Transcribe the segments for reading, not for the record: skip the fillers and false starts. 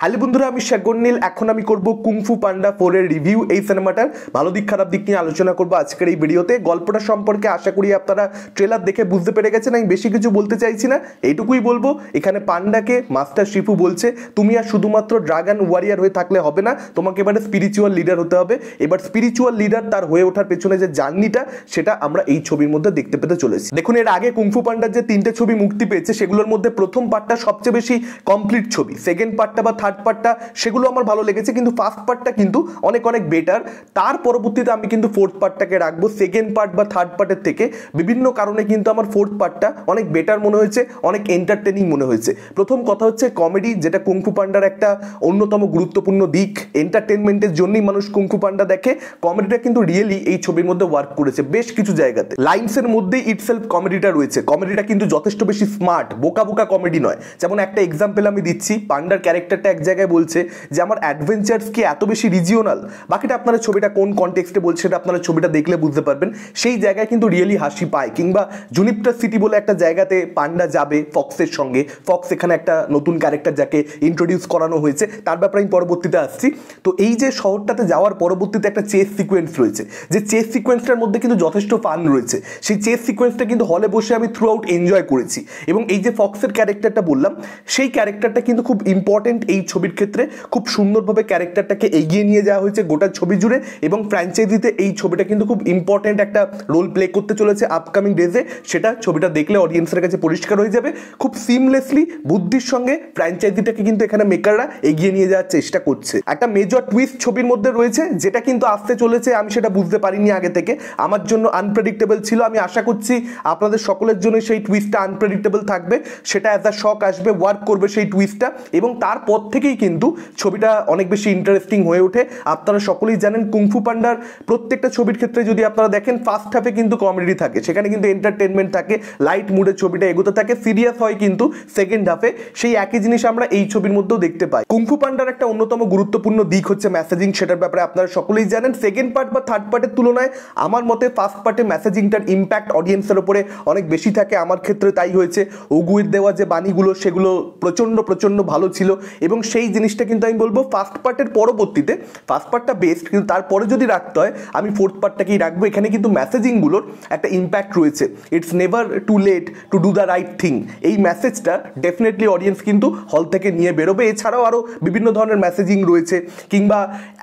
Hello বন্ধুরা, আমি শেখর নীল। এখন আমি করব কুংফু পান্ডা 4 এর রিভিউ। এই সিনেমাটার ভালো দিক খারাপ দিক নিয়ে আলোচনা করব আজকের এই ভিডিওতে। গল্পটা সম্পর্কে আশা করি আপনারা ট্রেলার দেখে বুঝতে পেরে গেছেন। আমি বেশি কিছু বলতে চাইছি না, এইটুকুই বলবো। এখানে পান্ডাকে মাস্টার শিফু বলছে, তুমি আর শুধুমাত্র ড্রাগন ওয়ারিয়ার হয়ে থাকলে হবে না, তোমাকে এবারে স্পিরিচুয়াল লিডার হতে হবে। এবার স্পিরিচুয়াল লিডার তার হয়ে ওঠার পেছনে যে জার্নিটা, সেটা আমরা এই ছবির মধ্যে দেখতে পেতে চলেছি। দেখুন, এর আগে কুংফু পান্ডার যে 3টে ছবি মুক্তি পেয়েছে, সেগুলোর মধ্যে প্রথম পার্টটা সবচেয়ে বেশি কমপ্লিট ছবি। সেকেন্ড পার্টটা বা থার্ড পার্টটা সেগুলো আমার ভালো লেগেছে, কিন্তু ফার্স্ট পার্টটা কিন্তু অনেক অনেক বেটার। তার পরবর্তীতে আমি কিন্তু ফোর্থ পার্টটাকে রাখবো সেকেন্ড পার্ট বা থার্ড পার্টের থেকে। বিভিন্ন কারণে কিন্তু আমার ফোর্থ পার্টটা অনেক বেটার মনে হয়েছে, অনেক এন্টারটেনিং মনে হয়েছে। প্রথম কথা হচ্ছে কমেডি, যেটা কুংফু পান্ডার একটা অন্যতম গুরুত্বপূর্ণ দিক। এন্টারটেনমেন্টের জন্যই মানুষ কুংফু পান্ডা দেখে। কমেডিটা কিন্তু রিয়েলি এই ছবির মধ্যে ওয়ার্ক করেছে বেশ কিছু জায়গাতে। লাইনসের মধ্যেই ইটসেলফ কমেডিটা রয়েছে। কমেডিটা কিন্তু যথেষ্ট বেশি স্মার্ট, বোকা বোকা কমেডি নয়। যেমন একটা এক্সাম্পল আমি দিচ্ছি, পান্ডার ক্যারেক্টারটা এক জায়গায় বলছে যে আমার অ্যাডভেঞ্চার্স কি এত বেশি রিজিওনাল। বাকিটা আপনারা ছবিটা কোন কনটেক্সটে বলছে সেটা আপনারা ছবিটা দেখলে বুঝতে পারবেন। সেই জায়গায় কিন্তু রিয়েলি হাসি পায়। কিংবা জুনিপটার সিটি বলে একটা জায়গাতে পান্ডা যাবে ফক্সের সঙ্গে। ফক্স এখানে একটা নতুন ক্যারেক্টার যাকে ইন্ট্রোডিউস করানো হয়েছে, তার ব্যাপারে আমি পরবর্তীতে আসছি। তো এই যে শহরটাতে যাওয়ার পরবর্তীতে একটা চেস সিকোয়েন্স রয়েছে, যে চেস সিকোয়েন্সটার মধ্যে কিন্তু যথেষ্ট ফান রয়েছে। সেই চেস সিকোয়েন্সটা কিন্তু হলে বসে আমি থ্রু আউট এনজয় করেছি। এবং এই যে ফক্সের ক্যারেক্টারটা বললাম, সেই ক্যারেক্টারটা কিন্তু খুব ইম্পর্টেন্ট এই ছবির ক্ষেত্রে। খুব সুন্দরভাবে ক্যারেক্টারটাকে এগিয়ে নিয়ে যাওয়া হয়েছে গোটা ছবি জুড়ে। এবং ফ্র্যাঞ্চাইজিতে এই ছবিটা কিন্তু খুব ইম্পর্টেন্ট একটা রোল প্লে করতে চলেছে আপকামিং ডেজে। সেটা ছবিটা দেখলে অডিয়েন্সের কাছে পরিষ্কার হয়ে যাবে। খুব সিমলেসলি বুদ্ধির সঙ্গে ফ্র্যাঞ্চাইজিটাকে কিন্তু এখানে মেকাররা এগিয়ে নিয়ে যাওয়ার চেষ্টা করছে। একটা মেজর টুইস্ট ছবির মধ্যে রয়েছে, যেটা কিন্তু আসতে চলেছে। আমি সেটা বুঝতে পারিনি আগে থেকে, আমার জন্য আনপ্রেডিক্টেবল ছিল। আমি আশা করছি আপনাদের সকলের জন্য সেই টুইস্টটা আনপ্রেডিক্টেবল থাকবে, সেটা অ্যাজ আ শক আসবে, ওয়ার্ক করবে সেই টুইস্টটা। এবং তারপর থেকেই কিন্তু ছবিটা অনেক বেশি ইন্টারেস্টিং হয়ে ওঠে। আপনারা সকলেই জানেন কুংফু পান্ডার প্রত্যেকটা ছবির ক্ষেত্রে যদি আপনারা দেখেন, ফার্স্ট হাফে কিন্তু কমেডি থাকে, সেখানে কিন্তু এন্টারটেনমেন্ট থাকে, লাইট মুডে ছবিটা এগোতে থাকে। সিরিয়াস হয় কিন্তু সেকেন্ড হাফে। সেই একই জিনিস আমরা এই ছবির মধ্যেও দেখতে পাই। কুংফু পান্ডার একটা অন্যতম গুরুত্বপূর্ণ দিক হচ্ছে মেসেজিং, সেটার ব্যাপারে আপনারা সকলেই জানেন। সেকেন্ড পার্ট বা থার্ড পার্টের তুলনায় আমার মতে ফার্স্ট পার্টে মেসেজিংটার ইম্প্যাক্ট অডিয়েন্সের উপরে অনেক বেশি থাকে। আমার ক্ষেত্রে তাই হয়েছে। ওগুয়ের দেওয়া যে বাণীগুলো, সেগুলো প্রচণ্ড প্রচণ্ড ভালো ছিল। এবং সেই জিনিসটা কিন্তু আমি বলবো ফার্স্ট পার্টের পরবর্তীতে, ফার্স্ট পার্টটা বেস্ট, কিন্তু তারপরে যদি রাখতে হয় আমি ফোর্থ পার্টটাকেই রাখবো। এখানে কিন্তু মেসেজিংগুলোর একটা ইম্প্যাক্ট রয়েছে। It's never too late to do the right thing. এই মেসেজটা ডেফিনেটলি অডিয়েন্স কিন্তু হল থেকে নিয়ে বেরোবে। এছাড়াও আরও বিভিন্ন ধরনের মেসেজিং রয়েছে। কিংবা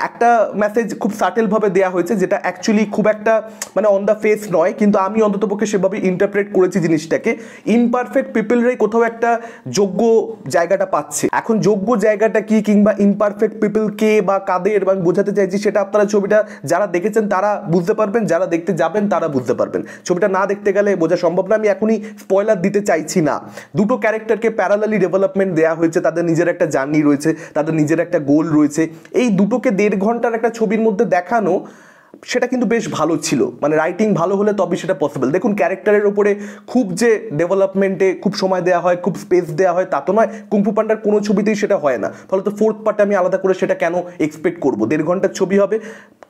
একটা মেসেজ খুব সাটেলভাবে দেওয়া হয়েছে, যেটা অ্যাকচুয়ালি খুব একটা মানে অন দ্য ফেস নয়, কিন্তু আমি অন্ততপক্ষে সেভাবে ইন্টারপ্রেট করেছি জিনিসটাকে। ইমপারফেক্ট পিপলরাই কোথাও একটা যোগ্য জায়গাটা পাচ্ছে। এখন যোগ্য জায়গাটা কি কিংবা ইমপারফেক্ট পিপল কে বা কাদের আমি বোঝাতে চাইছি, সেটা আপনারা ছবিটা যারা দেখেছেন তারা বুঝতে পারবেন, যারা দেখতে যাবেন তারা বুঝতে পারবেন। ছবিটা না দেখতে গেলে বোঝা সম্ভব না। আমি এখনই স্পয়লার দিতে চাইছি না। দুটো ক্যারেক্টারকে প্যারালালি ডেভেলপমেন্ট দেওয়া হয়েছে, তাদের নিজের একটা জার্নি রয়েছে, তাদের নিজের একটা গোল রয়েছে। এই দুটোকে 1.5 ঘন্টার একটা ছবির মধ্যে দেখানো, সেটা কিন্তু বেশ ভালো ছিল। মানে রাইটিং ভালো হলে তবে সেটা পসিবল। দেখুন, ক্যারেক্টারের উপরে খুব যে ডেভেলপমেন্টে খুব সময় দেওয়া হয়, খুব স্পেস দেওয়া হয়, তা তো নয়। কুংফু পান্ডার কোনো ছবিতেই সেটা হয় না। ফলে তো ফোর্থ পার্টে আমি আলাদা করে সেটা কেন এক্সপেক্ট করবো? 1.5 ঘন্টার ছবি হবে,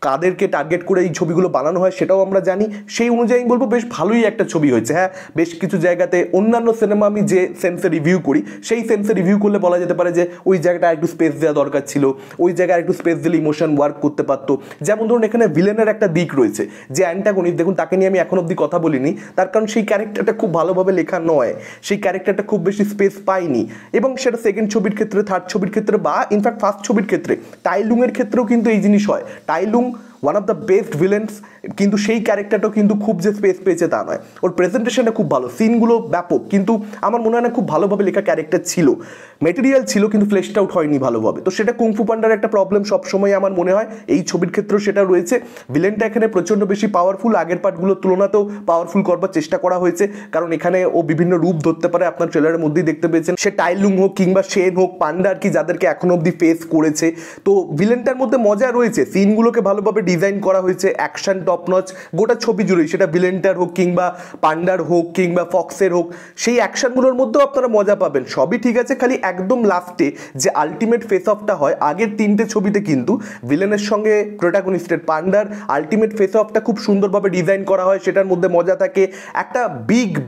কাদেরকে টার্গেট করে এই ছবিগুলো বানানো হয় সেটাও আমরা জানি। সেই অনুযায়ী আমি বলবো বেশ ভালোই একটা ছবি হয়েছে। হ্যাঁ, বেশ কিছু জায়গাতে অন্যান্য সিনেমা আমি যে সেন্সে রিভিউ করি, সেই সেন্সে রিভিউ করলে বলা যেতে পারে যে ওই জায়গাটা একটু স্পেস দেওয়া দরকার ছিল, ওই জায়গায় একটু স্পেস দিলে ইমোশন ওয়ার্ক করতে পারতো। যেমন ধরুন, এখানে ভিলেনের একটা দিক রয়েছে, যে অ্যান্টাগনিস্ট, দেখুন তাকে নিয়ে আমি এখন অব্দি কথা বলিনি, তার কারণ সেই ক্যারেক্টারটা খুব ভালোভাবে লেখা নয়। সেই ক্যারেক্টারটা খুব বেশি স্পেস পায়নি। এবং সেটা সেকেন্ড ছবির ক্ষেত্রে, থার্ড ছবির ক্ষেত্রে, বা ইনফ্যাক্ট ফার্স্ট ছবির ক্ষেত্রে, টাইলুংয়ের ক্ষেত্রেও কিন্তু এই জিনিস হয়। Tai Lung one of the best villains, কিন্তু সেই ক্যারেক্টারটাও কিন্তু খুব যে স্পেস পেয়েছে তা নয়। ওর প্রেজেন্টেশনটা খুব ভালো, সিনগুলো ব্যাপক, কিন্তু আমার মনে হয় না খুব ভালোভাবে লেখা ক্যারেক্টার ছিল। মেটেরিয়াল ছিল কিন্তু ফ্লেশড আউট হয়নি ভালোভাবে। তো সেটা কুংফু পান্ডার একটা প্রবলেম সবসময় আমার মনে হয়। এই ছবির ক্ষেত্রেও সেটা রয়েছে। ভিলেনটা এখানে প্রচণ্ড বেশি পাওয়ারফুল, আগের পার্টগুলোর তুলনাতেও পাওয়ারফুল করবার চেষ্টা করা হয়েছে। কারণ এখানে ও বিভিন্ন রূপ ধরতে পারে, আপনার ট্রেলারের মধ্যেই দেখতে পেয়েছেন। সে টাইলুং হোক কিংবা শেন হোক, পান্ডা আর কি যাদেরকে এখনো অব্দি ফেস করেছে। তো ভিলেনটার মধ্যে মজা রয়েছে, সিনগুলোকে ভালোভাবে ডিজাইন করা হয়েছে, অ্যাকশন টপ নচ গোটা ছবি জুড়েই, সেটা ভিলেনটার হোক কিংবা পান্ডার হোক কিংবা ফক্সের হোক, সেই অ্যাকশনগুলোর মধ্যেও আপনারা মজা পাবেন, সবই ঠিক আছে। খালি একদম লাস্টে যে আলটিমেট ফেস অফটা হয় আগের 3টে ছবিতে, কিন্তু ভিলেনের সঙ্গে প্রোটাগনিস্টের পান্ডার আলটিমেট ফেস অফটা খুব সুন্দরভাবে ডিজাইন করা হয়, সেটার মধ্যে মজা থাকে। একটা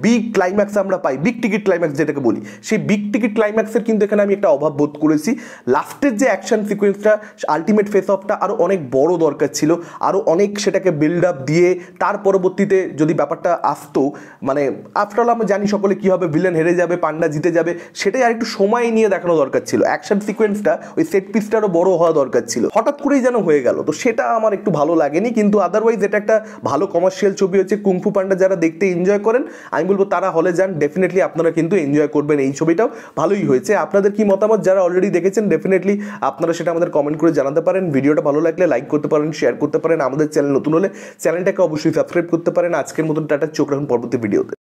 বিগ ক্লাইম্যাক্স আমরা পাই, বিগ টিকিট ক্লাইম্যাক্স যেটাকে বলি, সেই বিগ টিকিট ক্লাইম্যাক্সের কিন্তু এখানে আমি একটা অভাব বোধ করেছি। লাস্টের যে অ্যাকশন সিকোয়েন্সটা, আলটিমেট ফেস অফটা আরও অনেক বড় দরকার ছিল, আরও অনেক সেটাকে বিল্ড আপ দিয়ে তার পরবর্তীতে যদি ব্যাপারটা আসতো, মানে আফটারঅল আমরা জানি সকলে কী হবে, ভিলেন হেরে যাবে, পান্ডা জিতে যাবে, সেটাই আর একটু সময় নিয়ে দেখানো দরকার ছিল। অ্যাকশন সিকোয়েন্সটা ওই সেট পিসটা আরও বড় হওয়া দরকার ছিল, হঠাৎ করেই যেন হয়ে গেল, তো সেটা আমার একটু ভালো লাগেনি। কিন্তু আদারওয়াইজ এটা একটা ভালো কমার্শিয়াল ছবি হচ্ছে। কুংফু পান্ডা যারা দেখতে এনজয় করেন, আমি বলবো তারা হলে যান, ডেফিনেটলি আপনারা কিন্তু এনজয় করবেন। এই ছবিটাও ভালোই হয়েছে। আপনাদের কি মতামত যারা অলরেডি দেখেছেন, ডেফিনেটলি আপনারা সেটা আমাদের কমেন্ট করে জানাতে পারেন। ভিডিওটা ভালো লাগলে লাইক করতে পারেন, শেয়ার করতে পারেন। আমাদের চ্যানেল নতুন হলে চ্যানেলটাকে অবশ্যই সাবস্ক্রাইব করতে পারেন। আজকের মতন টাটা, চোখ রাখুন পরবর্তী ভিডিওতে।